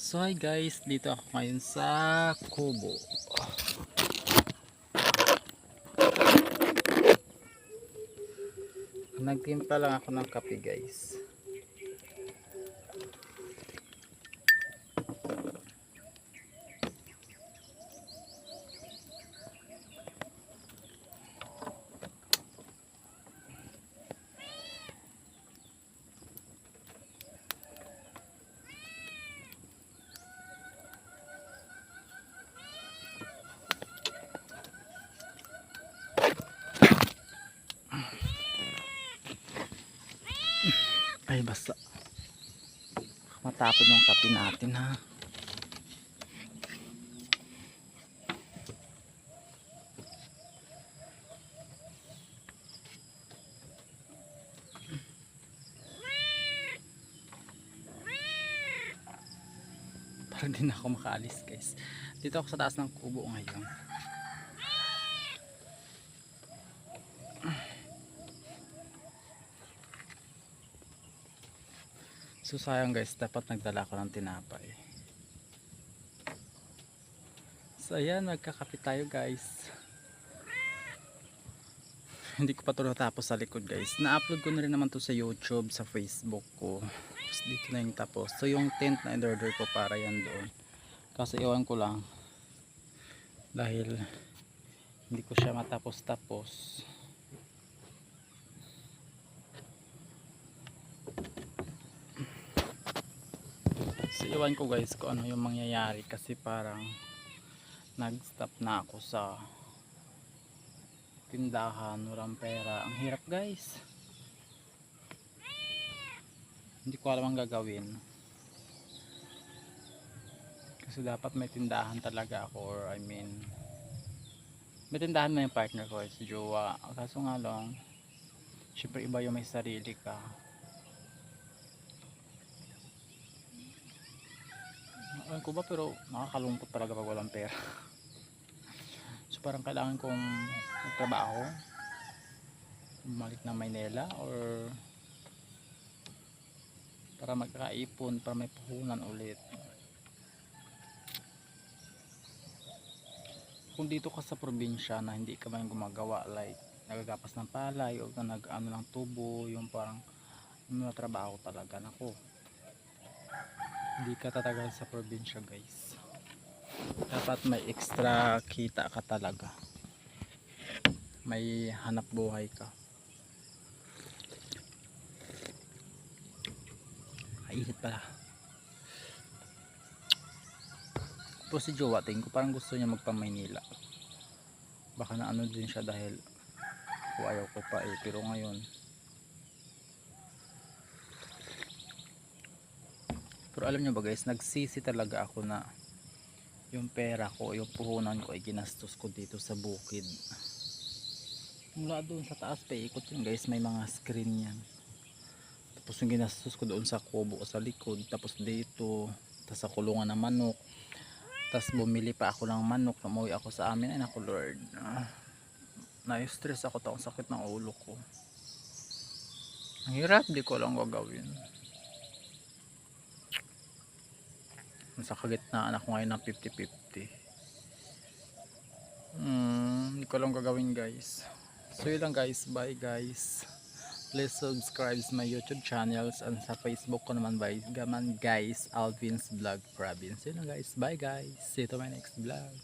So hi guys, dito ako ngayon sa Kubo. Nagtimpla lang ako ng kape guys. Ay basta matapon yung kape natin ha. Parang din ako makaalis guys. Dito ako sa taas ng kubo ngayon. So sayang guys, dapat nagdala ko ng tinapay. So ayan, magkakape tayo guys. Hindi ko pa ito natapos sa likod guys. Na-upload ko na rin naman to sa YouTube, sa Facebook ko. Tapos dito na yung tapos. So yung tent na in-order ko para yan doon. Kasi iwan ko lang. Dahil hindi ko siya matapos-tapos. So iwan ko guys kung ano yung mangyayari. Kasi parang nag-stop na ako sa tindahan, walang pera. Ang hirap guys. Hindi ko alam ang gagawin. Kasi dapat may tindahan talaga ako, or I mean may tindahan na yung partner ko, si jowa. Kaso nga lang, syempre iba yung may sarili ka. Alam ko ba, pero nakakalungkot talaga pag walang pera. So parang kailangan kong magtrabaho, bumalik na Maynila, or para magkakaipon, para may puhunan ulit. Kung dito ka sa probinsya na hindi ka man gumagawa, like nagagapas ng palay o nag-ano ng tubo, yung parang mga trabaho talaga, nako, hindi ka tatagal sa probinsya guys. Dapat may extra kita ka talaga, may hanap buhay ka. Mainit pala. Pero si jowa, tingin ko parang gusto niya magpa Maynila. Baka na ano din siya dahil ayaw ko pa eh. Pero ngayon, pero alam niyo ba guys, nagsisi talaga ako na yung pera ko, yung puhunan ko ay ginastos ko dito sa bukid. Mula doon sa taas pa ikot yun guys, may mga screen yan. Tapos yung ginastos ko doon sa kubo sa likod, tapos dito, tapos sa kulungan ng manok. Tapos bumili pa ako ng manok, umuwi ako sa amin. Ay naku Lord, na-stress ako, taong sakit ng ulo ko. Ang hirap, di ko lang gagawin. Nasa kagitnaan ako ngayon ng 50-50. Di ko lang gagawin guys. So yun lang guys, bye guys. Please subscribe my YouTube channels, and sa Facebook ko naman gaman guys, Alvin's Vlog Province. Yun lang guys, bye guys, see you to my next vlog.